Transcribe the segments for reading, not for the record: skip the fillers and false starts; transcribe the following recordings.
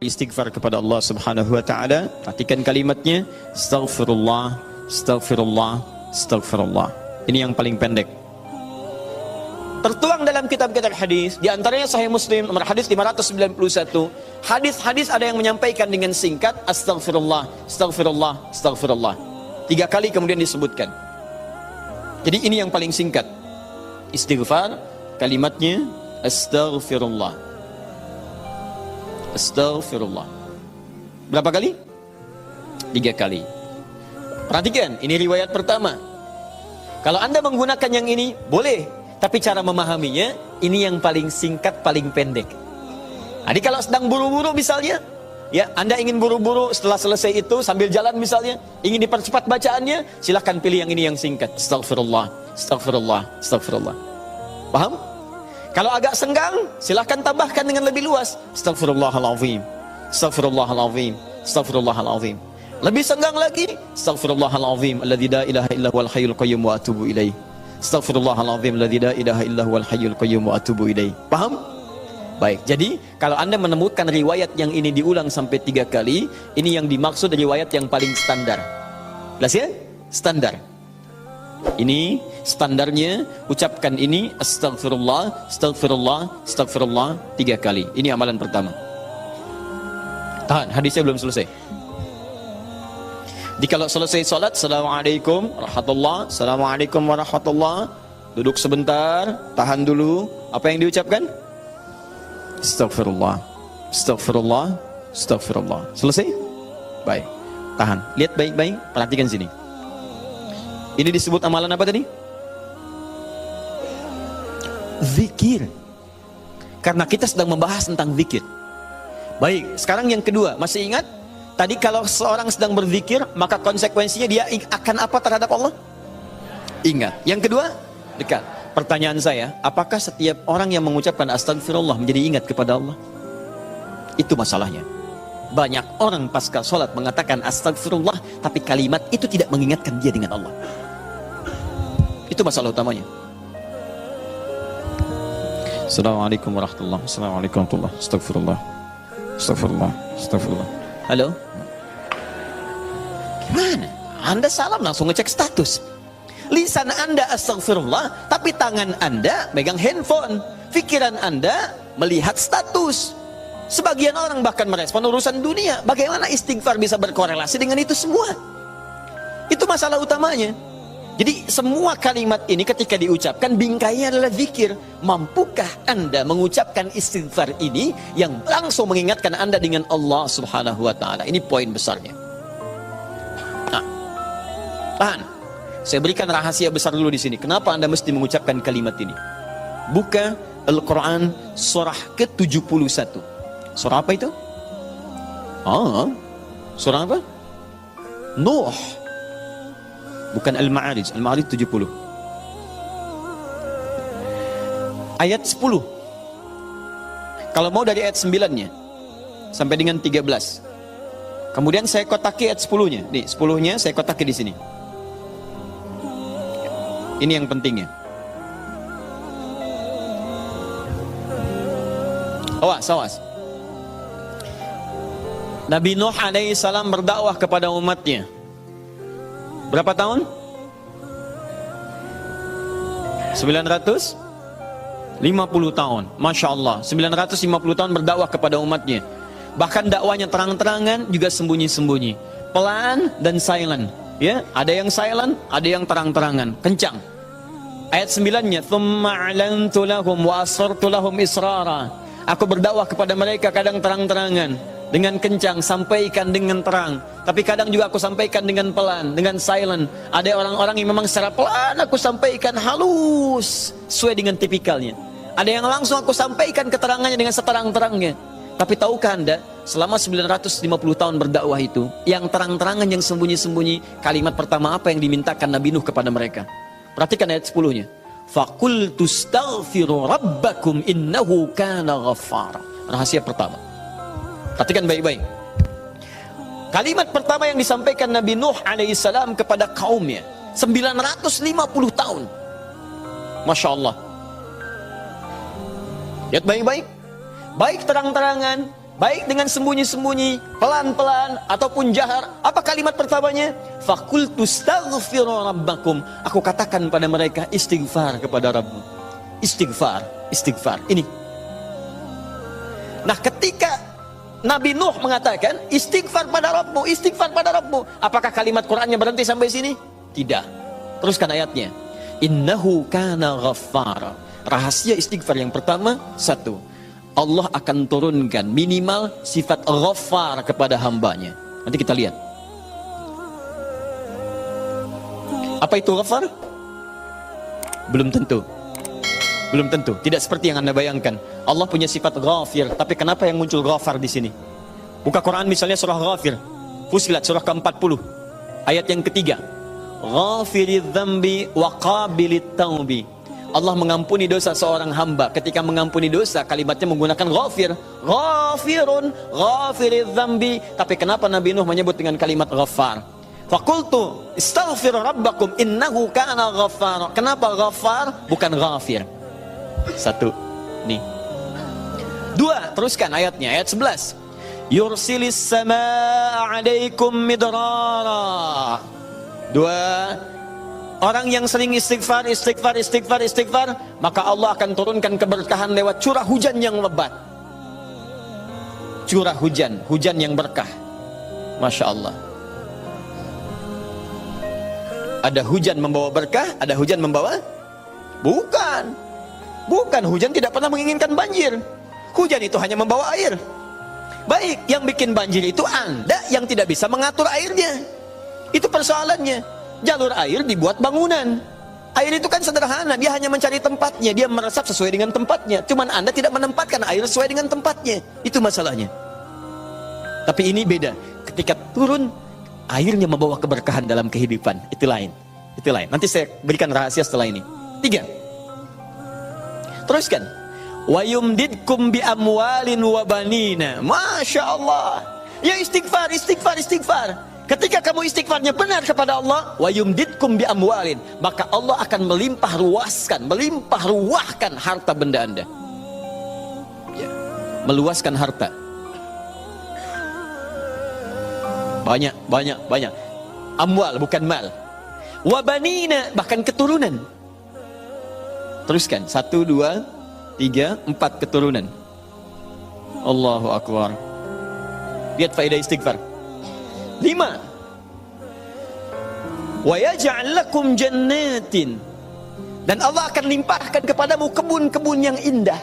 istighfar kepada Allah Subhanahu wa taala. Perhatikan kalimatnya, astaghfirullah, astaghfirullah, astaghfirullah. Ini yang paling pendek. Tertuang dalam kitab-kitab hadis, di antaranya Sahih Muslim nomor hadis 591. Hadis-hadis ada yang menyampaikan dengan singkat astaghfirullah, astaghfirullah, astaghfirullah. 3 kali kemudian disebutkan. Jadi ini yang paling singkat. Istighfar, kalimatnya astaghfirullah. Astaghfirullah. Berapa kali? 3 kali. Perhatikan, ini riwayat pertama. Kalau Anda menggunakan yang ini, boleh. Tapi cara memahaminya, ini yang paling singkat, paling pendek. Jadi kalau sedang buru-buru misalnya, ya Anda ingin buru-buru setelah selesai itu, sambil jalan misalnya, ingin dipercepat bacaannya, silahkan pilih yang ini yang singkat. Astaghfirullah, astaghfirullah, astaghfirullah. Paham? Kalau agak senggang, silahkan tambahkan dengan lebih luas. Astaghfirullahaladzim, astaghfirullahaladzim, astaghfirullahaladzim. Lebih senggang lagi, astaghfirullahaladzim, alladzi la ilaha illa huwal hayyul qayyum wa atubu ilaih. Astaghfirullahaladzim, alladzi la ilaha illa huwal hayyul qayyum wa atubu ilaih. Paham? Baik, jadi kalau Anda menemukan riwayat yang ini diulang sampai 3 kali, ini yang dimaksud riwayat yang paling standar. Jelas ya? Standar. Ini standarnya, ucapkan ini astaghfirullah, astaghfirullah, astaghfirullah 3 kali. Ini amalan pertama. Tahan, hadisnya belum selesai. Jadi kalau selesai salat, assalamualaikum warahmatullah, assalamualaikum warahmatullah, duduk sebentar, tahan dulu. Apa yang diucapkan? Astaghfirullah, astaghfirullah, astaghfirullah. Selesai? Baik, tahan. Lihat baik-baik, perhatikan sini. Ini disebut amalan apa tadi? Zikir. Karena kita sedang membahas tentang zikir. Baik, sekarang yang kedua, masih ingat? Tadi kalau seorang sedang berzikir, maka konsekuensinya dia akan apa terhadap Allah? Ingat. Yang kedua, dekat. Pertanyaan saya, apakah setiap orang yang mengucapkan astagfirullah menjadi ingat kepada Allah? Itu masalahnya. Banyak orang pasca sholat mengatakan astagfirullah, tapi kalimat itu tidak mengingatkan dia dengan Allah. Itu masalah utamanya. Assalamualaikum warahmatullahi wabarakatuh. Assalamualaikum warahmatullahi wabarakatuh. Astagfirullah, astagfirullah, astagfirullah. Halo? Gimana? Anda salam langsung ngecek status. Lisan Anda astagfirullah, tapi tangan Anda megang handphone. Pikiran Anda melihat status. Sebagian orang bahkan merespon urusan dunia. Bagaimana istighfar bisa berkorelasi dengan itu semua? Itu masalah utamanya. Jadi semua kalimat ini ketika diucapkan, bingkainya adalah zikir. Mampukah Anda mengucapkan istighfar ini yang langsung mengingatkan Anda dengan Allah Subhanahu wa ta'ala? Ini poin besarnya. Nah, tahan. Saya berikan rahasia besar dulu di sini. Kenapa Anda mesti mengucapkan kalimat ini? Buka Al-Quran surah ke-71. Surah apa itu? Surah apa? Nuh. Bukan Al-Ma'arij. Al-Ma'arij 70. Ayat 10. Kalau mau dari ayat 9-nya sampai dengan 13. Kemudian saya kotaki ayat 10-nya. Nih, 10-nya saya kotaki di sini. Ini yang pentingnya. Awas. Nabi Nuh alaihissalam berdakwah kepada umatnya. Berapa tahun? 950 tahun. Masya Allah, 950 tahun berdakwah kepada umatnya. Bahkan dakwanya terang-terangan, juga sembunyi-sembunyi, pelan dan silent. Ya, ada yang silent, ada yang terang-terangan, kencang. Ayat 9-nya, "Tsumma 'alantu lahum wa asrartu lahum israra." Aku berdakwah kepada mereka kadang terang-terangan, dengan kencang, sampaikan dengan terang. Tapi kadang juga aku sampaikan dengan pelan, dengan silent. Ada orang-orang yang memang secara pelan aku sampaikan halus, sesuai dengan tipikalnya. Ada yang langsung aku sampaikan keterangannya dengan seterang-terangnya. Tapi tahukah Anda, selama 950 tahun berdakwah itu, yang terang-terangan, yang sembunyi-sembunyi, kalimat pertama apa yang dimintakan Nabi Nuh kepada mereka? Perhatikan ayat 10-nya. "Faqultu astaghfiru rabbakum innahu kana ghaffara." Rahasia pertama. Perhatikan baik-baik. Kalimat pertama yang disampaikan Nabi Nuh alaihissalam kepada kaumnya, 950 tahun. Masya Allah. Lihat baik-baik. Baik terang-terangan, baik dengan sembunyi-sembunyi, pelan-pelan ataupun jahar, apa kalimat pertamanya? Faqultu astaghfiru rabbakum. Aku katakan pada mereka, istighfar kepada Rabbmu. Istighfar, istighfar. Ini. Nah, ketika Nabi Nuh mengatakan istighfar pada Rabbmu, istighfar pada Rabbmu, apakah kalimat Qur'annya berhenti sampai sini? Tidak. Teruskan ayatnya. Innahu kana ghaffara. Rahasia istighfar yang pertama, satu, Allah akan turunkan minimal sifat ghaffar kepada hambanya. Nanti kita lihat. Apa itu ghaffar? Belum tentu. Belum tentu. Tidak seperti yang Anda bayangkan. Allah punya sifat ghafir, tapi kenapa yang muncul ghaffar di sini? Buka Quran misalnya surah Ghafir. Fussilat surah ke-40. Ayat yang ketiga. Ghafiridz dzambi wa qabilit taubi. Allah mengampuni dosa seorang hamba. Ketika mengampuni dosa, kalimatnya menggunakan ghafir. Ghafirun, ghafiridz dzambi. Tapi kenapa Nabi Nuh menyebut dengan kalimat ghaffar? Faqultu istaghfir rabbakum innahu kana ghaffar. Kenapa ghaffar bukan ghafir? Satu. Nih. Dua, teruskan ayatnya, ayat 11. Yursilis samaa 'alaikum midrara. Dua, orang yang sering istighfar, maka Allah akan turunkan keberkahan lewat curah hujan yang lebat. Curah hujan, hujan yang berkah. Masya Allah. Ada hujan membawa berkah, ada hujan membawa? Bukan. Bukan, hujan tidak pernah menginginkan banjir. Hujan itu hanya membawa air. Baik, yang bikin banjir itu Anda yang tidak bisa mengatur airnya. Itu persoalannya. Jalur air dibuat bangunan. Air itu kan sederhana, dia hanya mencari tempatnya, dia meresap sesuai dengan tempatnya. Cuman Anda tidak menempatkan air sesuai dengan tempatnya. Itu masalahnya. Tapi ini beda. Ketika turun, airnya membawa keberkahan dalam kehidupan. Itu lain. Itu lain. Nanti saya berikan rahasia setelah ini. 3. Teruskan. Wa yumdidkum bi amwalin wa banina. Masya Allah. Ya istighfar, istighfar, istighfar. Ketika kamu istighfarnya benar kepada Allah, wa yumdidkum bi amwalin, maka Allah akan melimpah ruahkan harta benda Anda. Ya. Meluaskan harta. Banyak. Amwal bukan mal. Wa banina, bahkan keturunan. Teruskan. 1, 2, 3, 4 keturunan. Allahu Akbar. Lihat faedah istighfar. 5. Wa yaj'al lakum jannatin. Dan Allah akan limpahkan kepadamu kebun-kebun yang indah.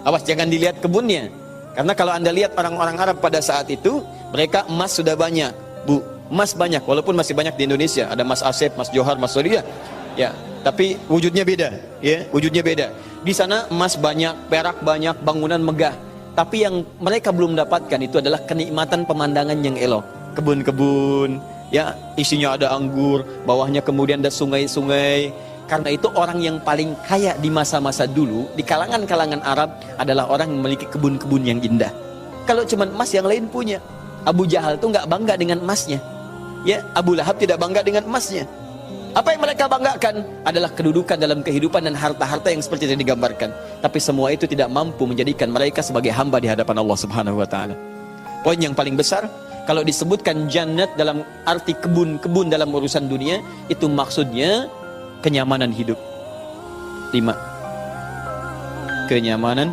Awas jangan dilihat kebunnya. Karena kalau Anda lihat orang-orang Arab pada saat itu, mereka emas sudah banyak. Bu, emas banyak walaupun masih banyak di Indonesia. Ada Mas Asep, Mas Johar, Mas Sodia. Ya, tapi wujudnya beda, ya, wujudnya beda. Di sana emas banyak, perak banyak, bangunan megah. Tapi yang mereka belum dapatkan itu adalah kenikmatan pemandangan yang elok. Kebun-kebun, ya, isinya ada anggur, bawahnya kemudian ada sungai-sungai. Karena itu orang yang paling kaya di masa-masa dulu di kalangan-kalangan Arab adalah orang yang memiliki kebun-kebun yang indah. Kalau cuma emas yang lain punya. Abu Jahal tuh nggak bangga dengan emasnya. Ya, Abu Lahab tidak bangga dengan emasnya. Apa yang mereka banggakan adalah kedudukan dalam kehidupan dan harta-harta yang seperti yang digambarkan. Tapi semua itu tidak mampu menjadikan mereka sebagai hamba di hadapan Allah Subhanahu wa taala. Poin yang paling besar, kalau disebutkan jannat dalam arti kebun-kebun dalam urusan dunia, itu maksudnya kenyamanan hidup. 5. Kenyamanan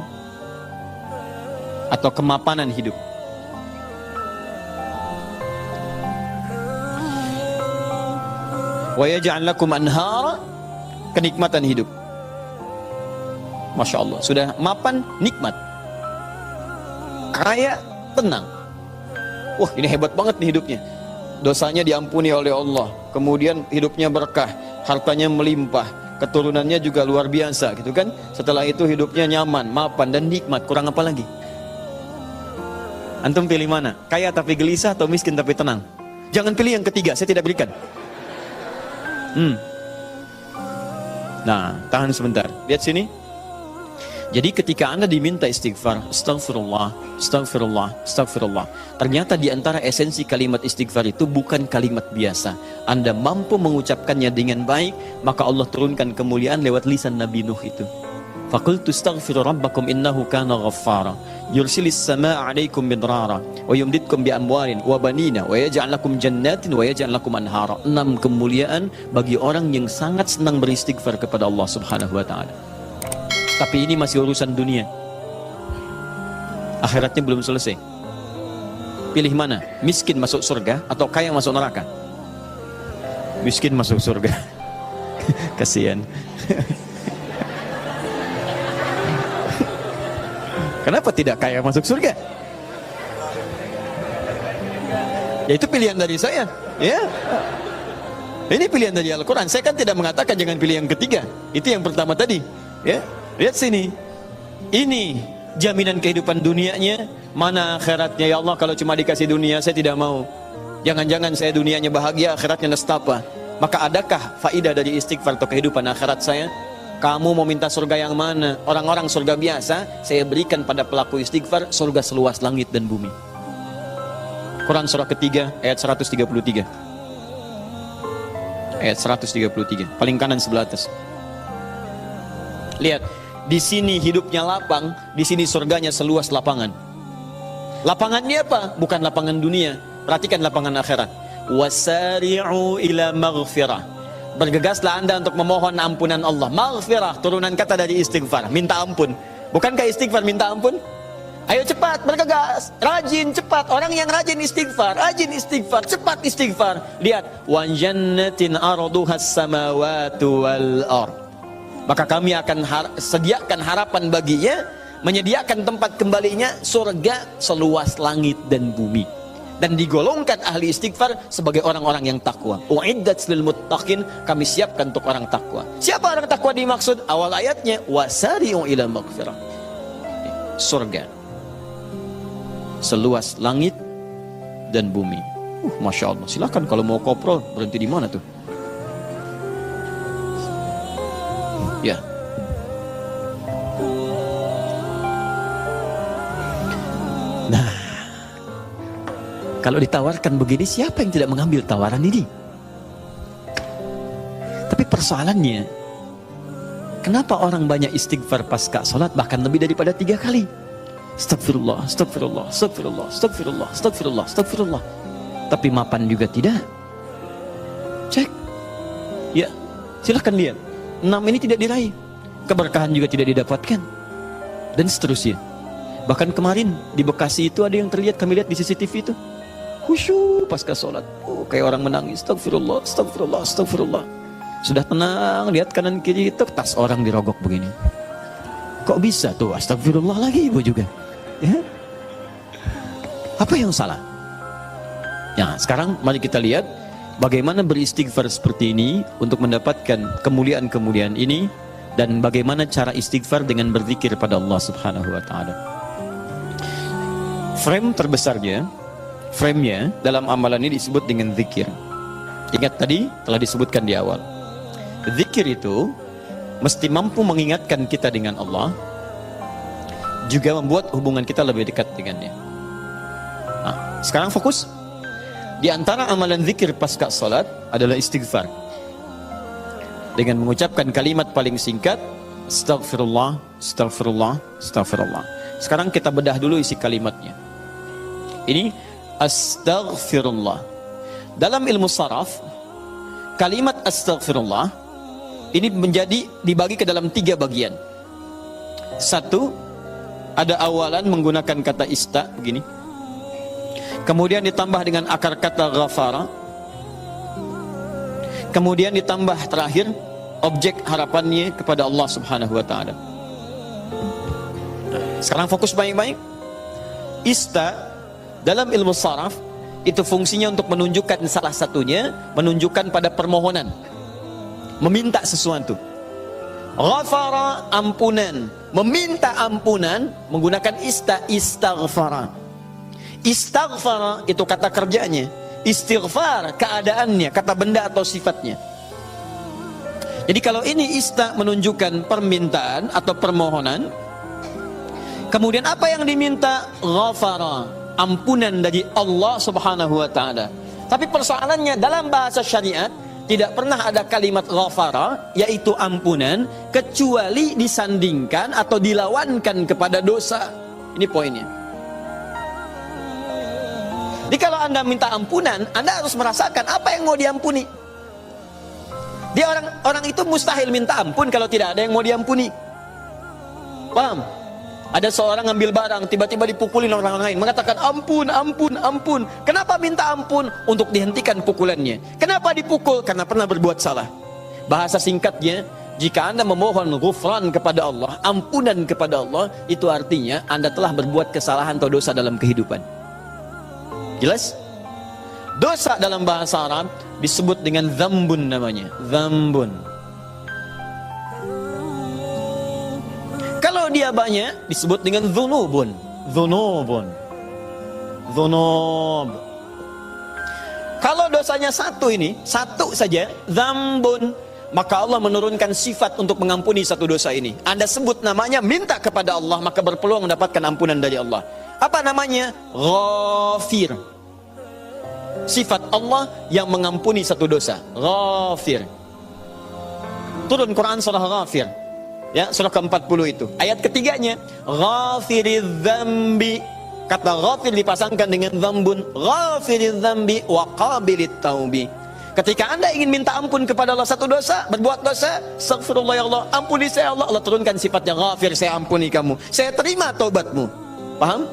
atau kemapanan hidup. Wa yaj'al lakum anhara, kenikmatan hidup. Masya Allah, sudah mapan, nikmat. Kaya, tenang. Wah, ini hebat banget nih hidupnya. Dosanya diampuni oleh Allah. Kemudian hidupnya berkah, hartanya melimpah, keturunannya juga luar biasa gitu kan. Setelah itu hidupnya nyaman, mapan dan nikmat. Kurang apa lagi? Antum pilih mana? Kaya tapi gelisah atau miskin tapi tenang? Jangan pilih yang ketiga, saya tidak berikan. Nah, tahan sebentar. Lihat sini. Jadi ketika Anda diminta istighfar, astagfirullah, astagfirullah, astagfirullah, ternyata di antara esensi kalimat istighfar itu bukan kalimat biasa. Anda mampu mengucapkannya dengan baik, maka Allah turunkan kemuliaan lewat lisan Nabi Nuh itu. Faqultu astaghfiru rabbakum innahu kana ghaffara yursilis samaa'a 'alaikum midrara wa yumditkum bi amwalin wa banina wa yaj'al lakum jannatin wa yaj'al lakum anhara. 6 kemuliaan bagi orang yang sangat senang beristighfar kepada Allah Subhanahu wa taala. Tapi ini masih urusan dunia. Akhiratnya belum selesai. Pilih mana? Miskin masuk surga atau kaya masuk neraka? Miskin masuk surga. Kasihan. Kenapa tidak kaya masuk surga? Ya itu pilihan dari saya, ya. Ini pilihan dari Al-Quran. Saya kan tidak mengatakan jangan pilih yang ketiga. Itu yang pertama tadi, ya. Lihat sini. Ini jaminan kehidupan dunianya, mana akhiratnya. Ya Allah, kalau cuma dikasih dunia saya tidak mau. Jangan-jangan saya dunianya bahagia, akhiratnya nestapa. Maka adakah faidah dari istighfar atau kehidupan akhirat saya? Kamu mau minta surga yang mana? Orang-orang surga biasa, saya berikan pada pelaku istighfar surga seluas langit dan bumi. Quran surah ketiga ayat 133. Ayat 133, paling kanan sebelah atas. Lihat, di sini hidupnya lapang, di sini surganya seluas lapangan. Lapangannya apa? Bukan lapangan dunia. Perhatikan lapangan akhirat. Wasari'u ila maghfirah. Bergegaslah anda untuk memohon ampunan Allah. Maghfirah, turunan kata dari istighfar, minta ampun. Bukankah istighfar minta ampun? Ayo cepat, bergegas, rajin, cepat. Orang yang rajin istighfar, cepat istighfar. Lihat, wa jannatin arduhas samawati wal ard. Maka kami akan sediakan harapan baginya, menyediakan tempat kembalinya surga seluas langit dan bumi. Dan digolongkan ahli istighfar sebagai orang-orang yang takwa. Uiddat lil muttaqin, kami siapkan untuk orang takwa. Siapa orang takwa dimaksud? Awal ayatnya wasari'u ila maghfirah. Surga seluas langit dan bumi. Masya Allah. Silakan kalau mau koprol, berhenti di mana tuh? Ya. Nah, kalau ditawarkan begini, siapa yang tidak mengambil tawaran ini? Tapi persoalannya, kenapa orang banyak istighfar pasca sholat bahkan lebih daripada 3 kali? Astagfirullah, astagfirullah, astagfirullah, astagfirullah, astagfirullah, astagfirullah. Tapi mapan juga tidak. Cek. Ya, silahkan lihat. 6 ini tidak diraih. Keberkahan juga tidak didapatkan. Dan seterusnya. Bahkan kemarin di Bekasi itu ada yang terlihat, kami lihat di CCTV itu. Khusyuk pasca sholat, kayak orang menangis. Astagfirullah, astagfirullah, astagfirullah. Sudah tenang, lihat kanan kiri, tas orang dirogok begini. Kok bisa tuh astagfirullah lagi ibu juga? Ya? Apa yang salah? Ya, sekarang mari kita lihat bagaimana beristighfar seperti ini untuk mendapatkan kemuliaan-kemuliaan ini, dan bagaimana cara istighfar dengan berzikir pada Allah Subhanahu wa taala. Frame terbesarnya, frame-nya dalam amalan ini disebut dengan zikir. Ingat tadi telah disebutkan di awal. Zikir itu mesti mampu mengingatkan kita dengan Allah, juga membuat hubungan kita lebih dekat dengannya. Nah, sekarang fokus. Di antara amalan zikir pasca salat adalah istighfar. Dengan mengucapkan kalimat paling singkat, astagfirullah, astagfirullah, astagfirullah. Sekarang kita bedah dulu isi kalimatnya. Ini astaghfirullah. Dalam ilmu saraf, kalimat astaghfirullah ini menjadi dibagi ke dalam 3 bagian. 1, ada awalan menggunakan kata ista begini. Kemudian ditambah dengan akar kata ghafara. Kemudian ditambah terakhir objek harapannya kepada Allah Subhanahu wa taala. Sekarang fokus baik-baik. Ista dalam ilmu saraf itu fungsinya untuk menunjukkan salah satunya, menunjukkan pada permohonan, meminta sesuatu. Ghafara, ampunan, meminta ampunan menggunakan istaghfara. Istaghfara itu kata kerjanya, istighfar keadaannya, kata benda atau sifatnya. Jadi kalau ini menunjukkan permintaan atau permohonan, kemudian apa yang diminta? Ghafara, ampunan dari Allah Subhanahu wa taala. Tapi persoalannya dalam bahasa syariat tidak pernah ada kalimat ghafara, yaitu ampunan, kecuali disandingkan atau dilawankan kepada dosa. Ini poinnya. Jadi kalau Anda minta ampunan, Anda harus merasakan apa yang mau diampuni. Dia orang itu mustahil minta ampun kalau tidak ada yang mau diampuni. Paham? Ada seorang ngambil barang, tiba-tiba dipukulin orang lain, mengatakan ampun, ampun, ampun. Kenapa minta ampun? Untuk dihentikan pukulannya. Kenapa dipukul? Karena pernah berbuat salah. Bahasa singkatnya, jika Anda memohon ghufran kepada Allah, ampunan kepada Allah, itu artinya Anda telah berbuat kesalahan atau dosa dalam kehidupan. Jelas? Dosa dalam bahasa Arab disebut dengan dzambun namanya. Dzambun. Kalau dia banyak disebut dengan dzunubun. Dzunubun. Dzunub. Kalau dosanya satu ini, satu saja, dzambun, maka Allah menurunkan sifat untuk mengampuni satu dosa ini. Anda sebut namanya, minta kepada Allah, maka berpeluang mendapatkan ampunan dari Allah. Apa namanya? Ghafir. Sifat Allah yang mengampuni satu dosa. Ghafir. Turun Quran surah Ghafir. Ya, surah ke-40 itu. Ayat ketiganya, Ghafiridz dzambi. Kata ghafir dipasangkan dengan dzambun. Ghafiridz dzambi wa qabilit taubi. Ketika Anda ingin minta ampun kepada Allah satu dosa, berbuat dosa, astaghfirullah ya Allah, ampuni saya Allah. Allah turunkan sifatnya ghafir, saya ampuni kamu. Saya terima taubatmu. Paham?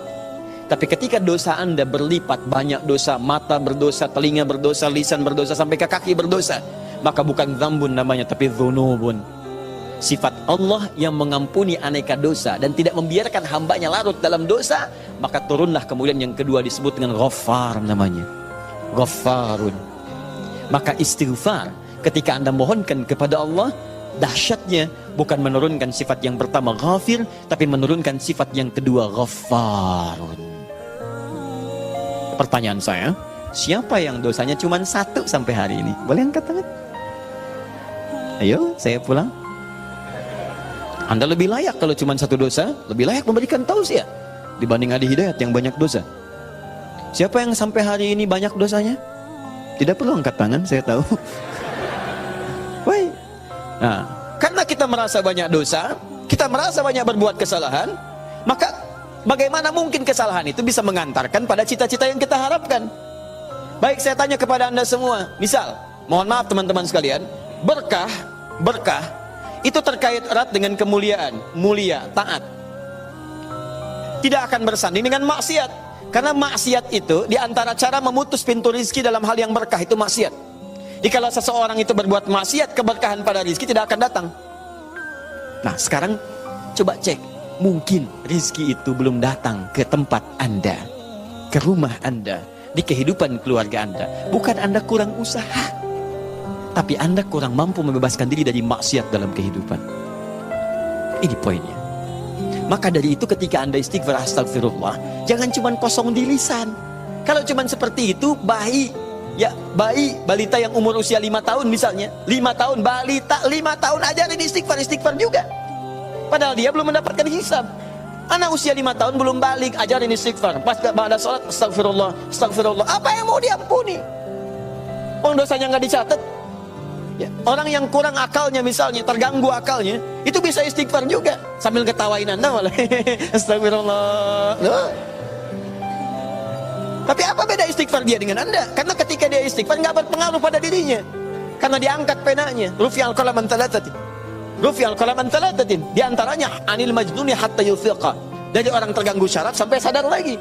Tapi ketika dosa Anda berlipat, banyak dosa, mata berdosa, telinga berdosa, lisan berdosa, sampai ke kaki berdosa, maka bukan dzambun namanya, tapi dzunubun. Sifat Allah yang mengampuni aneka dosa dan tidak membiarkan hambanya larut dalam dosa, maka turunlah kemudian yang kedua disebut dengan Ghaffar namanya. Ghaffarun. Maka istighfar ketika Anda mohonkan kepada Allah, dahsyatnya bukan menurunkan sifat yang pertama Ghafir, tapi menurunkan sifat yang kedua Ghaffarun. Pertanyaan saya, siapa yang dosanya cuma satu sampai hari ini? Boleh angkat tangan? Ayo, saya pulang. Anda lebih layak kalau cuma satu dosa, lebih layak memberikan tausiah dibanding Adi Hidayat yang banyak dosa. Siapa yang sampai hari ini banyak dosanya? Tidak perlu angkat tangan, saya tahu. Baik. Nah, karena kita merasa banyak dosa, kita merasa banyak berbuat kesalahan, maka bagaimana mungkin kesalahan itu bisa mengantarkan pada cita-cita yang kita harapkan? Baik, saya tanya kepada Anda semua. Misal, mohon maaf teman-teman sekalian, berkah itu terkait erat dengan kemuliaan, mulia, taat. Tidak akan bersanding dengan maksiat. Karena maksiat itu diantara cara memutus pintu rizki dalam hal yang berkah itu maksiat. Jadi kalau seseorang itu berbuat maksiat, keberkahan pada rizki tidak akan datang. Nah sekarang coba cek, mungkin rizki itu belum datang ke tempat Anda, ke rumah Anda, di kehidupan keluarga Anda. Bukan Anda kurang usaha, tapi Anda kurang mampu membebaskan diri dari maksiat dalam kehidupan. Ini poinnya. Maka dari itu ketika Anda istighfar astagfirullah, jangan cuma kosong di lisan. Kalau cuma seperti itu, bayi, balita yang umur usia 5 tahun misalnya, 5 tahun, balita 5 tahun ajarin istighfar juga. Padahal dia belum mendapatkan hisab. Anak usia 5 tahun belum balik, ajarin istighfar. Pas ada sholat, astagfirullah. Apa yang mau diampuni? Orang dosanya nggak dicatat. Ya, orang yang kurang akalnya misalnya, terganggu akalnya, itu bisa istighfar juga sambil ketawain Anda malah. Astagfirullah. Loh. Tapi apa beda istighfar dia dengan Anda? Karena ketika dia istighfar nggak berpengaruh pada dirinya. Karena diangkat penanya. Rufi'al qalam an thalathatin. Rufi'al qalam an thalathatin. Di antaranya anil majnuni hatta yufiqa. Dari orang terganggu syarat sampai sadar lagi.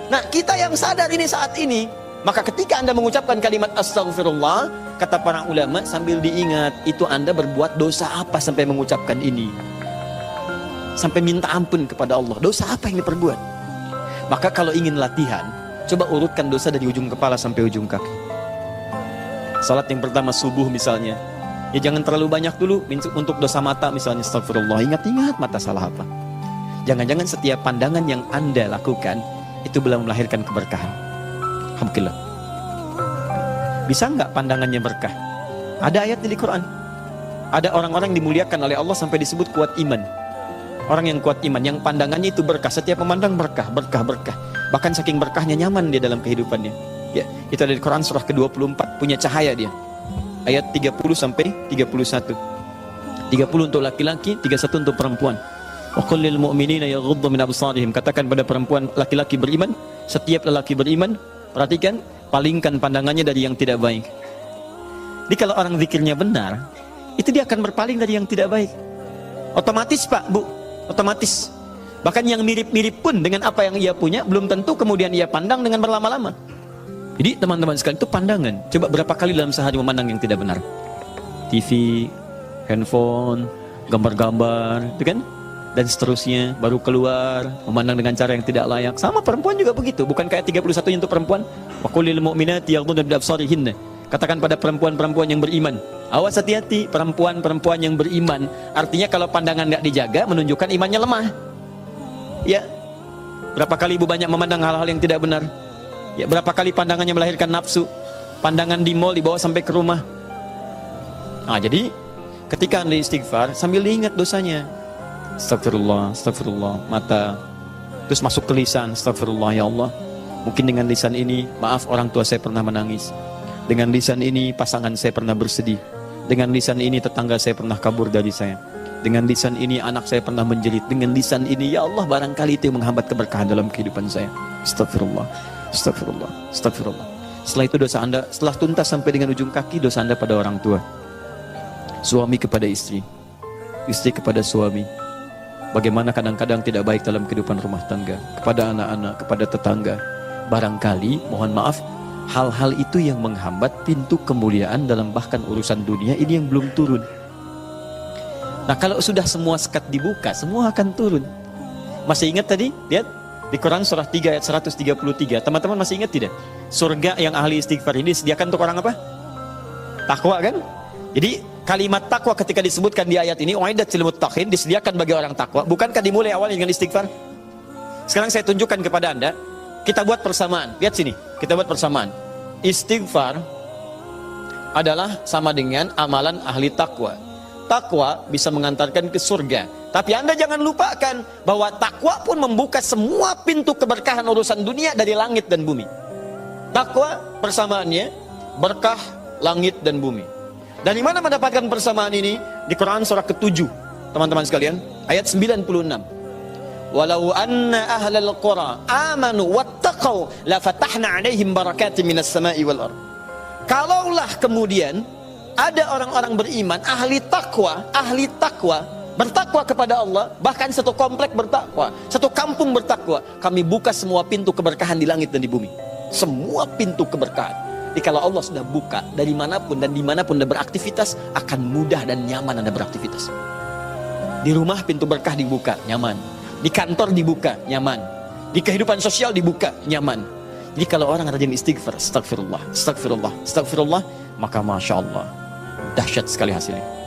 Nah, kita yang sadar ini saat ini, maka ketika Anda mengucapkan kalimat astagfirullah, kata para ulama, sambil diingat, itu Anda berbuat dosa apa sampai mengucapkan ini? Sampai minta ampun kepada Allah. Dosa apa yang diperbuat? Maka kalau ingin latihan, coba urutkan dosa dari ujung kepala sampai ujung kaki. Salat yang pertama subuh misalnya, ya jangan terlalu banyak dulu. Untuk dosa mata misalnya, astagfirullah, ingat-ingat mata salah apa. Jangan-jangan setiap pandangan yang Anda lakukan, itu belum melahirkan keberkahan. Alhamdulillah. Bisa nggak pandangannya berkah? Ada ayat di Quran. Ada orang-orang dimuliakan oleh Allah sampai disebut kuat iman. Orang yang kuat iman, yang pandangannya itu berkah. Setiap memandang berkah. Bahkan saking berkahnya nyaman dia dalam kehidupannya. Ya, itu ada di Quran surah ke-24, punya cahaya dia. ayat 30 sampai 31. 30 untuk laki-laki, 31 untuk perempuan. Wa qul lil mu'minina yaghuddu min absarihim. Katakan pada perempuan laki-laki beriman, setiap lelaki beriman, perhatikan, palingkan pandangannya dari yang tidak baik. Jadi kalau orang zikirnya benar, itu dia akan berpaling dari yang tidak baik. Otomatis Pak, Bu, otomatis. Bahkan yang mirip-mirip pun dengan apa yang ia punya, belum tentu kemudian ia pandang dengan berlama-lama. Jadi teman-teman sekalian, itu pandangan. Coba berapa kali dalam sehari memandang yang tidak benar? TV, handphone, gambar-gambar, itu kan? Dan seterusnya, baru keluar, memandang dengan cara yang tidak layak. Sama perempuan juga begitu, bukan kayak 31 untuk perempuan. Wa qul lil mu'minati yaghdudna min absarihinna. Katakan pada perempuan-perempuan yang beriman, awas hati-hati, perempuan-perempuan yang beriman. Artinya kalau pandangan nggak dijaga, menunjukkan imannya lemah. Ya, berapa kali ibu banyak memandang hal-hal yang tidak benar? Ya, berapa kali pandangannya melahirkan nafsu? Pandangan di mall dibawa sampai ke rumah. Nah, jadi ketika Anda istighfar, sambil diingat dosanya. Astagfirullah, astagfirullah, mata. Terus masuk ke lisan, astagfirullah ya Allah. Mungkin dengan lisan ini, maaf orang tua saya pernah menangis. Dengan lisan ini pasangan saya pernah bersedih. Dengan lisan ini tetangga saya pernah kabur dari saya. Dengan lisan ini anak saya pernah menjerit. Dengan lisan ini ya Allah barangkali itu yang menghambat keberkahan dalam kehidupan saya. Astagfirullah, astagfirullah, astagfirullah. Setelah itu dosa Anda, setelah tuntas sampai dengan ujung kaki, dosa Anda pada orang tua. Suami kepada istri, istri kepada suami. Bagaimana kadang-kadang tidak baik dalam kehidupan rumah tangga, kepada anak-anak, kepada tetangga. Barangkali, mohon maaf, hal-hal itu yang menghambat pintu kemuliaan dalam bahkan urusan dunia ini yang belum turun. Nah kalau sudah semua sekat dibuka, semua akan turun. Masih ingat tadi? Lihat di Quran surah 3 ayat 133. Teman-teman masih ingat tidak? Surga yang ahli istighfar ini disediakan untuk orang apa? Takwa kan? Jadi kalimat takwa ketika disebutkan di ayat ini, uiddat lil muttaqin, disediakan bagi orang takwa. Bukankah dimulai awal dengan istighfar? Sekarang saya tunjukkan kepada Anda. Kita buat persamaan. Lihat sini, kita buat persamaan. Istighfar adalah sama dengan amalan ahli takwa. Takwa bisa mengantarkan ke surga. Tapi Anda jangan lupakan bahwa takwa pun membuka semua pintu keberkahan urusan dunia dari langit dan bumi. Takwa persamaannya berkah langit dan bumi. Dari mana mendapatkan persamaan ini? Di Quran surah ke-7, teman-teman sekalian, ayat 96. Walau anna ahlal qura amanu wattaqau la fatahna 'alaihim barakatin minas sama'i wal ardh. Kalaulah kemudian ada orang-orang beriman, ahli takwa, bertakwa kepada Allah, bahkan satu komplek bertakwa, satu kampung bertakwa, kami buka semua pintu keberkahan di langit dan di bumi. Semua pintu keberkahan. Jadi kalau Allah sudah buka dari manapun dan dimanapun Anda beraktivitas, akan mudah dan nyaman Anda beraktivitas. Di rumah pintu berkah dibuka, nyaman. Di kantor dibuka, nyaman. Di kehidupan sosial dibuka, nyaman. Jadi kalau orang rajin istighfar, astagfirullah, astagfirullah, astagfirullah, maka Masya Allah, dahsyat sekali hasilnya.